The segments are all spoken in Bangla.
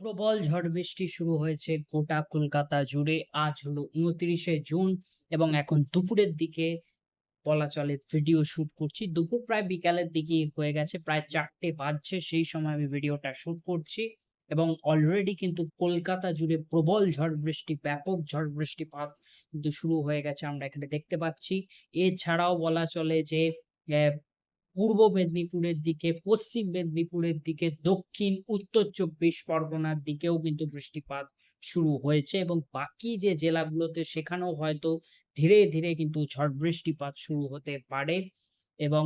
প্রবল ঝড় বৃষ্টি শুরু হয়েছে গোটা কলকাতা জুড়ে। আজ হলো ২৯শে জুন এবং এখন দুপুরের দিকে বলা চলে ভিডিও শুট করছি। দুপুর প্রায় বিকালের দিকেই হয়ে গেছে। প্রায় ৪টে বাজছে সেই সময় আমি ভিডিওটা শুট করছি এবং অলরেডি কিন্তু কলকাতা জুড়ে প্রবল ঝড় বৃষ্টি, ব্যাপক ঝড় বৃষ্টিপাত কিন্তু শুরু হয়ে গেছে আমরা এখানে দেখতে পাচ্ছি। এছাড়াও বলা চলে যে অ্যা পূর্ব মেদিনীপুরের দিকে, পশ্চিম মেদিনীপুরের দিকে, দক্ষিণ, উত্তর ২৪ পরগনার দিকেও কিন্তু বৃষ্টিপাত শুরু হয়েছে এবং বাকি যে জেলাগুলোতে সেখানেও হয়তো ধীরে, ধীরে কিন্তু ঝড় বৃষ্টিপাত শুরু হতে পারে এবং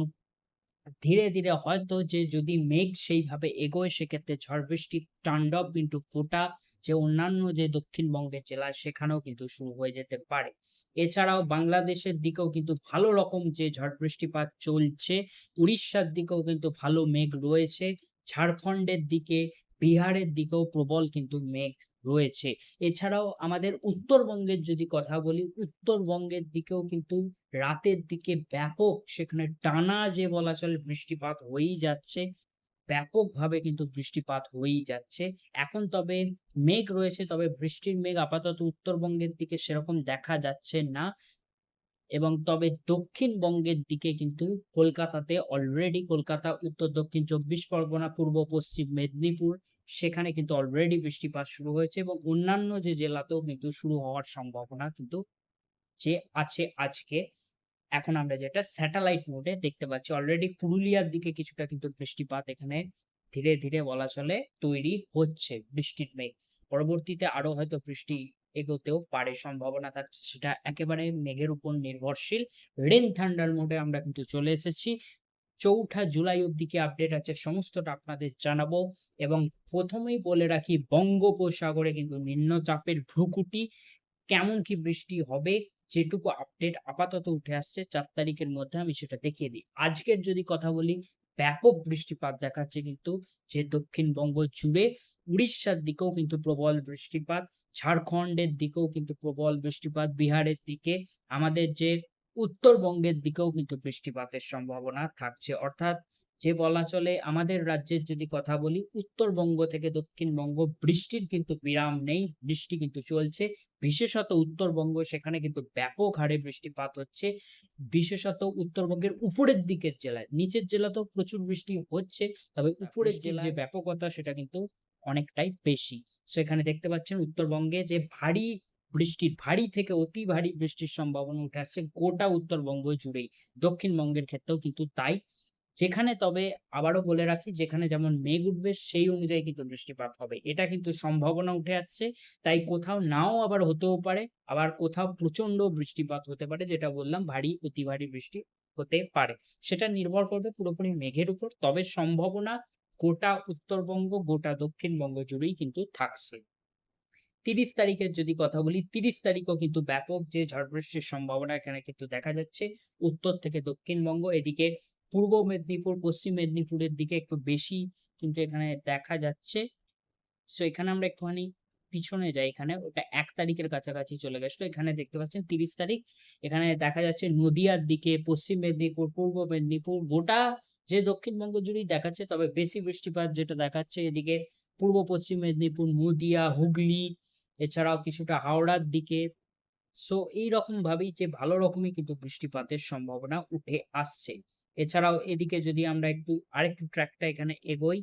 ধীরে, ধীরে হয়তো যে যদি মেঘ সেইভাবে এগোয় সেক্ষেত্রে ঝড় বৃষ্টির তাণ্ডব কিন্তু গোটা যে অন্যান্য যে দক্ষিণবঙ্গের জেলা সেখানেও কিন্তু শুরু হয়ে যেতে পারে। এছাড়াও বাংলাদেশের দিকেও কিন্তু ভালো রকম যে ঝড় বৃষ্টিপাত চলছে, উড়িষ্যার দিকেও কিন্তু ভালো মেঘ রয়েছে। ঝাড়খণ্ডের দিকে, বিহারের দিকেও প্রবল কিন্তু মেঘ রয়েছে। এছাড়াও আমাদের উত্তরবঙ্গের যদি কথা বলি, উত্তরবঙ্গের দিকেও কিন্তু রাতের দিকে ব্যাপক সেখানে টানা যে বলা চলে বৃষ্টিপাত হয়েই যাচ্ছে। ব্যাপকভাবে কিন্তু বৃষ্টিপাত হয়েই যাচ্ছে। এখন তবে মেঘ রয়েছে, তবে বৃষ্টির মেঘ আপাতত উত্তরবঙ্গের দিকে সেরকম দেখা যাচ্ছে না। এবং তবে দক্ষিণবঙ্গের দিকে কিন্তু কলকাতাতে অলরেডি কলকাতা, উত্তর দক্ষিণ ২৪ পরগনা, পূর্ব পশ্চিম মেদিনীপুর সেখানে কিন্তু অলরেডি বৃষ্টিপাত শুরু হয়েছে এবং অন্যান্য যে জেলাতেও কিন্তু শুরু হওয়ার সম্ভাবনা কিন্তু যে আছে আজকে। এখন আমরা যেটা স্যাটেলাইট মোডে দেখতে পাচ্ছি অলরেডি পুরুলিয়ার দিকে কিছুটা কিন্তু বৃষ্টিপাত এখানে ধীরে, ধীরে বলা চলে তৈরি হচ্ছে বৃষ্টির মেঘ। পরবর্তীতে আরো হয়তো বৃষ্টি এগোতেও পারে, সম্ভাবনা থাকছে। সেটা একেবারে মেঘের উপর নির্ভরশীল। রেইন থান্ডার মোডে আমরা কিন্তু চলে এসেছি। ৪ঠা জুলাই অব্দি কি আপডেট আছে সমস্তটা আপনাদের জানাবো এবং ১ম এই বলে রাখি বঙ্গোপসাগরে কিন্তু নিম্নচাপের ভ্রুকুটি, কেমন কি বৃষ্টি হবে যেটুকু আপডেট আপাতত উঠে আসছে ৪ তারিখের মধ্যে আমি সেটা দেখিয়ে দিই। আজকের যদি কথা বলি, ব্যাপক বৃষ্টিপাত দেখাচ্ছে কিন্তু যে দক্ষিণবঙ্গ জুড়ে, উড়িষ্যার দিকেও কিন্তু প্রবল বৃষ্টিপাত, ঝাড়খণ্ডের দিকেও কিন্তু প্রবল বৃষ্টিপাত, বিহারের দিকে, আমাদের যে উত্তরবঙ্গের দিকেও কিন্তু বৃষ্টিপাতের সম্ভাবনা থাকছে। অর্থাৎ যে বলা চলে আমাদের রাজ্যের যদি কথা বলি, উত্তরবঙ্গ থেকে দক্ষিণবঙ্গ বৃষ্টির কিন্তু বিরাম নেই। বৃষ্টি কিন্তু চলছে। বিশেষত উত্তরবঙ্গ সেখানে কিন্তু ব্যাপক হারে বৃষ্টিপাত হচ্ছে। বিশেষত উত্তরবঙ্গের উপরের দিকের জেলায়। নিচের জেলাতেও প্রচুর বৃষ্টি হচ্ছে। তবে উপরের যে জেলায় ব্যাপকতা সেটা কিন্তু অনেকটাই বেশি। সো এখানে দেখতে পাচ্ছেন উত্তরবঙ্গে যে ভারী থেকে অতি ভারী বৃষ্টির সম্ভাবনা উঠে আসছে গোটা উত্তরবঙ্গ জুড়েই। দক্ষিণবঙ্গের ক্ষেত্রেও কিন্তু তাই। যেখানে তবে আবারও বলে রাখি, যেখানে যেমন মেঘ উঠবে সেই অনুযায়ী কিন্তু বৃষ্টিপাত হবে। এটা কিন্তু সম্ভাবনা উঠে আসছে। তাই কোথাও নাও আবার হতেও পারে, আবার কোথাও প্রচন্ড বৃষ্টিপাত হতে পারে, যেটা বললাম ভারী, অতি ভারী বৃষ্টি হতে পারে। সেটা নির্ভর করবে পুরোপুরি মেঘের উপর। তবে সম্ভাবনা গোটা উত্তরবঙ্গ, গোটা দক্ষিণবঙ্গ জুড়েই কিন্তু থাকছে। ৩০ তারিখের যদি কথা বলি, ৩০ তারিখেও কিন্তু ব্যাপক যে ঝড় বৃষ্টির সম্ভাবনা এখানে কিন্তু দেখা যাচ্ছে। উত্তর থেকে দক্ষিণবঙ্গ, এদিকে পূর্ব মেদিনীপুর, পশ্চিম মেদিনীপুরের দিকে একটু বেশি কিন্তু এখানে দেখা যাচ্ছে। সো এখানে আমরা একটুখানি পিছনে যাই, এখানে ওটা ১ তারিখের কাছাকাছি চলে গেছিল। এখানে দেখতে পাচ্ছেন ৩০ তারিখ। এখানে দেখা যাচ্ছে নদিয়ার দিকে, পশ্চিম মেদিনীপুর, পূর্ব মেদিনীপুর, গোটা যে দক্ষিণবঙ্গ জুড়েই দেখাচ্ছে। তবে বেশি বৃষ্টিপাত যেটা দেখাচ্ছে এদিকে পূর্ব পশ্চিম মেদিনীপুর, নদিয়া, হুগলি, এছাড়াও কিছুটা হাওড়ার দিকে। সো এইরকম ভাবেই যে ভালো রকমই কিন্তু বৃষ্টিপাতের সম্ভাবনা উঠে আসছে। এছাড়াও এদিকে যদি আমরা আরেকটু ট্র্যাকটা এখানে এগোই,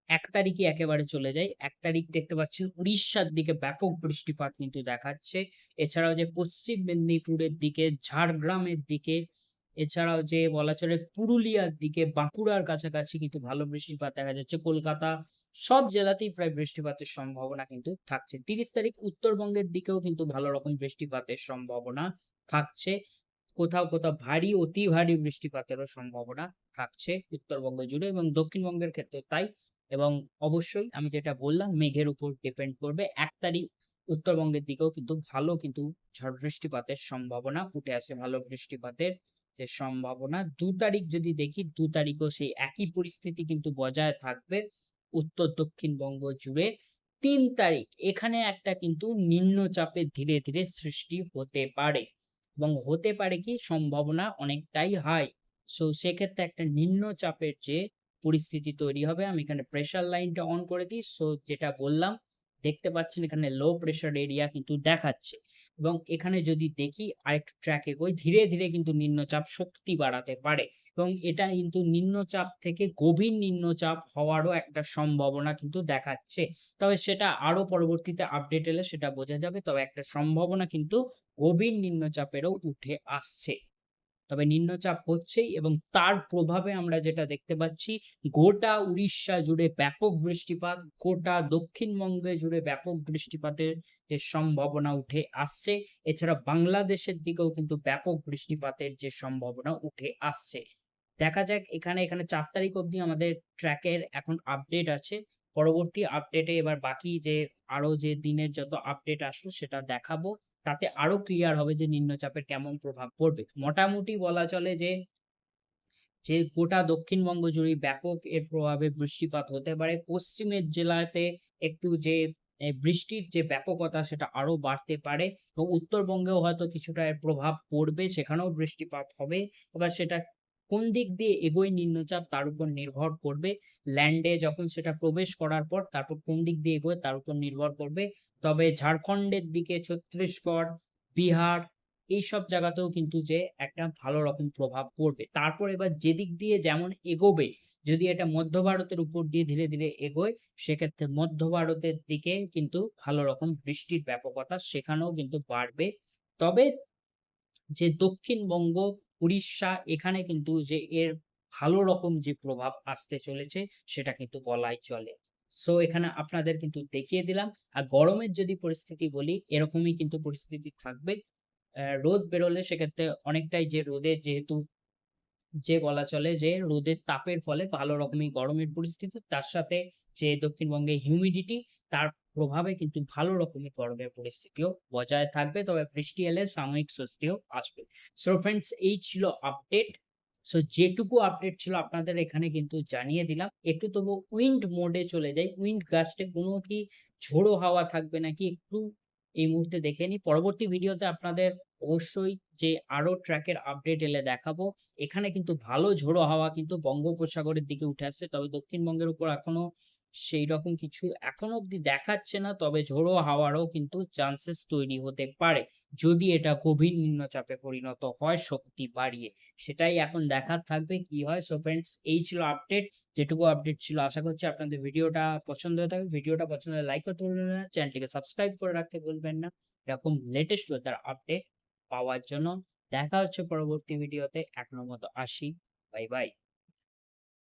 ১ তারিখই একেবারে চলে যাই। ১ তারিখ দেখতে পাচ্ছেন উড়িষ্যার দিকে ব্যাপক বৃষ্টিপাত কিন্তু দেখাচ্ছে। এছাড়াও যে পশ্চিম মেদিনীপুরের দিকে, ঝাড়গ্রামের দিকে, এছাড়াও যে বলা চলে পুরুলিয়ার দিকে, বাঁকুড়ার কাছাকাছি কিন্তু ভালো বৃষ্টিপাত দেখা যাচ্ছে। কলকাতা, সব জেলাতেই প্রায় বৃষ্টিপাতের সম্ভাবনা কিন্তু থাকছে। ৩০ তারিখ উত্তরবঙ্গের দিকেও কিন্তু ভালো রকম বৃষ্টিপাতের সম্ভাবনা থাকছে। কোথাও, কোথাও ভারী, অতি ভারী বৃষ্টিপাতেরও সম্ভাবনা থাকছে উত্তরবঙ্গ জুড়ে এবং দক্ষিণবঙ্গের ক্ষেত্রেও তাই। এবং অবশ্যই আমি যেটা বললাম মেঘের উপর ডিপেন্ড করবে। ১ তারিখ উত্তরবঙ্গের দিকেও কিন্তু ভালো কিন্তু ঝড় বৃষ্টিপাতের সম্ভাবনা উঠে আসে, ভালো বৃষ্টিপাতের যে সম্ভাবনা। ২ তারিখ যদি দেখি, ২ তারিখও সেই একই পরিস্থিতি কিন্তু বজায় থাকবে উত্তর দক্ষিণবঙ্গ জুড়ে। ৩ তারিখ এখানে একটা কিন্তু নিম্নচাপের ধীরে, ধীরে সৃষ্টি হতে পারে এবং হতে পারে কি সম্ভাবনা অনেকটাই হাই। সো সেক্ষেত্রে একটা নিম্নচাপের যে পরিস্থিতি তৈরি হবে। আমি এখানে প্রেশার লাইনটা অন করে দিই। সো যেটা বললাম, দেখতে পাচ্ছেন এখানে লো প্রেশার এরিয়া কিন্তু দেখাচ্ছে। এবং এখানে যদি দেখি আরেকটু ট্র্যাক এগোই, ধীরে, ধীরে কিন্তু নিম্নচাপ শক্তি বাড়াতে পারে এবং এটা কিন্তু নিম্নচাপ থেকে গভীর নিম্নচাপ হওয়ারও একটা সম্ভাবনা কিন্তু দেখাচ্ছে। তবে সেটা আরো পরবর্তীতে আপডেট এলে সেটা বোঝা যাবে। তবে একটা সম্ভাবনা কিন্তু গভীর নিম্নচাপেরও উঠে আসছে। তবে নিম্নচাপ হচ্ছেই এবং তার প্রভাবে আমরা যেটা দেখতে পাচ্ছি, গোটা উড়িষ্যা জুড়ে ব্যাপক বৃষ্টিপাত, গোটা দক্ষিণবঙ্গে জুড়ে ব্যাপক বৃষ্টিপাতের যে সম্ভাবনা উঠে আসছে। এছাড়া বাংলাদেশের দিকেও কিন্তু ব্যাপক বৃষ্টিপাতের যে সম্ভাবনা উঠে আসছে। দেখা যাক এখানে ৪ তারিখ অবধি আমাদের ট্র্যাকের এখন আপডেট আছে। পরবর্তী আপডেটে এবার বাকি যে আরো যে দিনের যত আপডেট আসলো সেটা দেখাবো। তাতে আরো ক্লিয়ার হবে যে নিম্নচাপের কেমন প্রভাব পড়বে। মোটামুটি বলা চলে যে গোটা দক্ষিণবঙ্গ জুড়েই ব্যাপক এর প্রভাবে বৃষ্টিপাত হতে পারে। পশ্চিমের জেলাতে একটু যে বৃষ্টির যে ব্যাপকতা সেটা আরো বাড়তে পারে এবং উত্তরবঙ্গেও হয়তো কিছুটা এর প্রভাব পড়বে, সেখানেও বৃষ্টিপাত হবে। এবার সেটা কোন দিক দিয়ে এগোয় নিম্নচাপ তার উপর নির্ভর করবে। ল্যান্ডে যখন সেটা প্রবেশ করার পর তারপর কোন দিক দিয়ে এগোয় তার উপর নির্ভর করবে। তবে ঝাড়খণ্ডের দিকে, ছত্তিশগড়, বিহার এইসব জায়গাতেও কিন্তু যে একটা ভালো রকম প্রভাব পড়বে। তারপর এবার যেদিক দিয়ে যেমন এগোবে, যদি এটা মধ্য ভারতের উপর দিয়ে ধীরে, ধীরে এগোয়, সেক্ষেত্রে মধ্য ভারতের দিকে কিন্তু ভালো রকম বৃষ্টির ব্যাপকতা সেখানেও কিন্তু বাড়বে। তবে যে দক্ষিণবঙ্গ, উড়িষ্যা এখানে কিন্তু যে এর ভালো রকম যে প্রভাব আসতে চলেছে সেটা কিন্তু বলাই চলে। সো এখানে আপনাদের কিন্তু দেখিয়ে দিলাম। আর গরমের যদি পরিস্থিতি বলি, এরকমই কিন্তু পরিস্থিতি থাকবে। রোদ বেরোলে সেক্ষেত্রে অনেকটাই যে রোদের যেহেতু যে বলা চলে যে রোদের তাপের ফলে ভালো রকমই গরমের পরিস্থিতি, তার সাথে যে দক্ষিণবঙ্গে হিউমিডিটি তার প্রভাবে কিন্তু ভালো রকমের গরমের পরিস্থিতিও বজায় থাকবে। তবে বৃষ্টি এলে সাময়িক স্বস্তিও আসবে। সো ফ্রেন্ডস, এই ছিল আপডেট। সো যেটুকু আপডেট ছিল আপনাদের এখানে কিন্তু জানিয়ে দিলাম। একটু তবু উইন্ড মোডে চলে যাই। উইন্ড গাস্টে কোনো কি ঝোড়ো হাওয়া থাকবে নাকি একটু এই মুহূর্তে দেখে নিই। পরবর্তী ভিডিওতে আপনাদের অবশ্যই যে আরো ট্র্যাকের আপডেট এলে দেখাবো। এখানে কিন্তু ভালো ঝোড়ো হাওয়া কিন্তু বঙ্গোপসাগরের দিকে উঠে আসছে। তবে দক্ষিণবঙ্গের উপর এখনো সেইরকম কিছু এখনো অব্দি দেখাচ্ছে না। তবে ঝোড়ো হাওয়ারও কিন্তু চান্সেস তৈরি হতে পারে। যদি এটা গভীর নিম্নচাপে পরিণত হয় শক্তি বাড়িয়ে। সেটাই এখন দেখার থাকবে কি হয়। সো ফ্রেন্ডস, এই ছিল আপডেট। যেটুকু আপডেট ছিল আশা করছি আপনাদের ভিডিওটা পছন্দ হয়ে থাকবে। ভিডিওটা পছন্দ হলে লাইক করতে ভুলবেন না। চ্যানেলটিকে সাবস্ক্রাইব করে রাখতে ভুলবেন না। এরকম লেটেস্ট ওয়েদার আপডেট পাওয়ার জন্য। দেখা হচ্ছে পরবর্তী ভিডিওতে। এখনো মতো আসি। Bye bye.